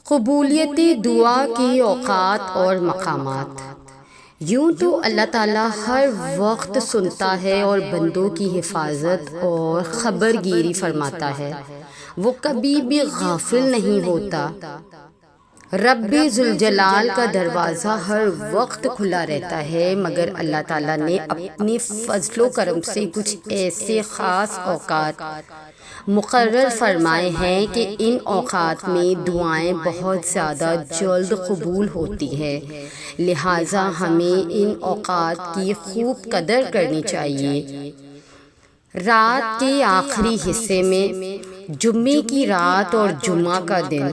قبولیت دعا کی اوقات اور مقامات۔ یوں تو اللہ تعالیٰ ہر وقت سنتا ہے اور بندوں کی حفاظت اور خبر گیری فرماتا ہے، وہ کبھی بھی غافل نہیں ہوتا۔ رب ذوالجلال کا دروازہ ہر وقت کھلا رہتا ہے، مگر اللہ تعالیٰ نے اپنی فضل و کرم سے کچھ ایسے خاص اوقات مقرر فرمائے ہیں کہ ان اوقات میں دعائیں بہت زیادہ جلد قبول ہوتی ہیں، لہٰذا ہمیں ان اوقات کی خوب قدر کرنی چاہیے۔ رات کے آخری حصے میں، جمعے کی رات اور جمعہ کا دن،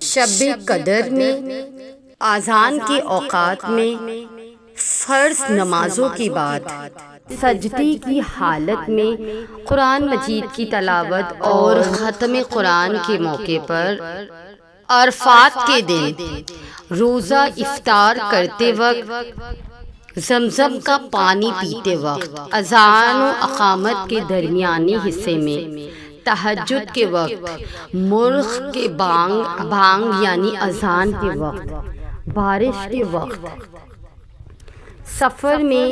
شب قدر میں، اذان کے اوقات میں، فرض نمازوں کے بعد، سجدے کی حالت میں، قرآن مجید کی تلاوت اور ختم قرآن کے موقع پر، عرفات کے دن، روزہ افطار کرتے وقت، زمزم کا پانی پیتے وقت، اذان و اقامت کے درمیانی حصے میں، تہجد کے وقت، مرغ کے بانگ یعنی اذان کے وقت، بارش کے وقت، سفر میں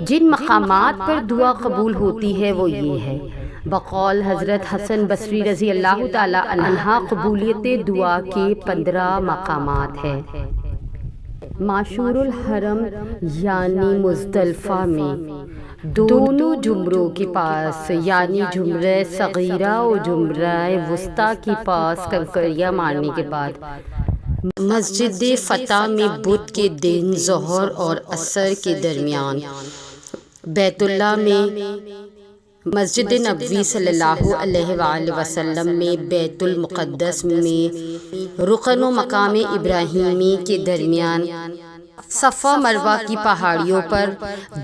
جن مقامات پر دعا قبول ہوتی ہے وہ یہ ہے۔ بقول حضرت حسن بصری رضی اللہ تعالی عنہ، قبولیت دعا کے 15 مقامات ہیں۔ معشور الحرم یعنی مزدلفہ میں، دونوں جمروں کے پاس یعنی جمرہ صغیرہ و جمرہ وسطیٰ کے پاس کنکریاں مارنے کے بعد، مسجد فتح میں بدھ کے دن ظہر اور عصر کے درمیان، بیت اللہ میں، مسجد نبوی صلی اللہ علیہ وآلہ وسلم میں، بیت المقدس میں، رکن و مقام ابراہیمی کے درمیان، صفا مروہ کی پہاڑیوں پر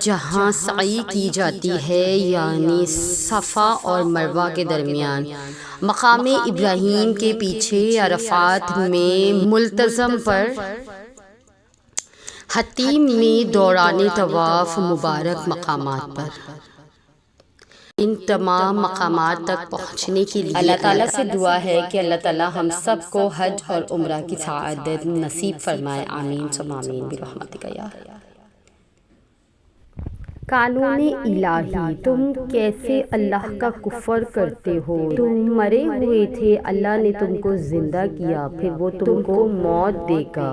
جہاں سعی کی جاتی ہے یعنی صفا اور مروہ کے درمیان، مقام ابراہیم کے پیچھے عرفات میں ملتزم پر، حتیم میں دوران طواف مبارک مقامات پر۔ ان تمام مقامات تک پہنچنے کے لیے اللہ تعالیٰ سے دعا ہے کہ اللہ تعالیٰ ہم سب کو حج اور عمرہ کی سعادت نصیب فرمائے، آمین ثم آمین برحمتک یا اللہ۔ قانون الہی، تم کیسے اللہ کا کفر کرتے ہو؟ تم مرے ہوئے تھے، اللہ نے تم کو زندہ کیا، پھر وہ تم کو موت دے گا،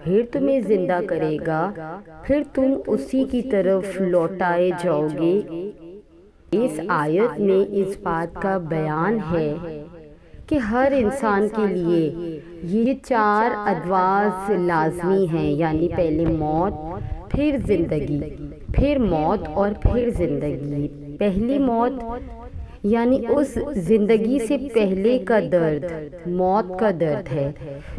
پھر تمہیں زندہ کرے گا، پھر تم اسی کی طرف لوٹائے جاؤ گے۔ اس آیت میں اس بات کا بیان ہے کہ ہر انسان کے لیے یہ 4 ادواز لازمی ہیں، یعنی پہلے موت، پھر زندگی، پھر موت اور پھر زندگی۔ پہلی موت یعنی اس زندگی سے پہلے کا درد موت کا درد ہے،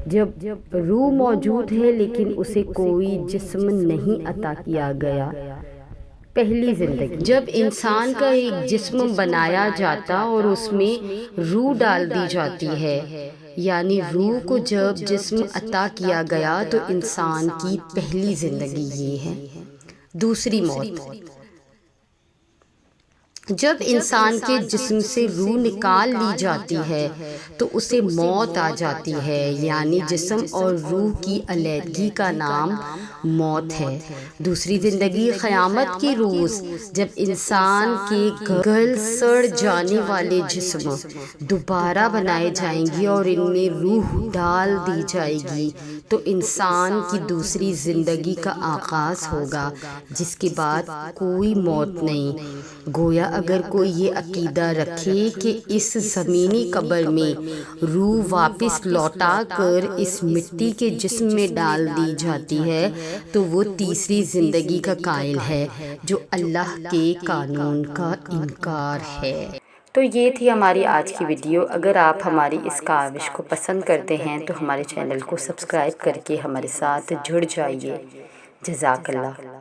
جب روح موجود ہے لیکن اسے کوئی جسم نہیں عطا کیا گیا۔ پہلی زندگی، جب انسان کا ایک جسم بنایا جاتا اور اس میں روح ڈال دی جاتی ہے، یعنی روح کو جب جسم عطا کیا گیا تو انسان کی پہلی زندگی یہ ہے۔ دوسری موت، جب انسان کے جسم سے روح نکال لی جاتی ہے تو اسے موت آ جاتی ہے، یعنی جسم اور روح کی علیحدگی کا نام موت ہے۔ دوسری زندگی قیامت کے روز، جب انسان کے گل سڑ جانے والے جسم دوبارہ بنائے جائیں گے اور ان میں روح ڈال دی جائے گی تو انسان کی دوسری زندگی کا آغاز ہوگا، جس کے بعد کوئی موت نہیں۔ گویا اگر کوئی یہ عقیدہ رکھے کہ اس زمینی قبر میں روح واپس لوٹا کر اس مٹی کے جسم میں ڈال دی جاتی ہے تو وہ تیسری زندگی کا قائل ہے، جو اللہ کے قانون کا انکار ہے۔ تو یہ تھی ہماری آج کی ویڈیو۔ اگر آپ ہماری اس کاوش کو پسند کرتے ہیں تو ہمارے چینل کو سبسکرائب کر کے ہمارے ساتھ جڑ جائیے۔ جزاک اللہ۔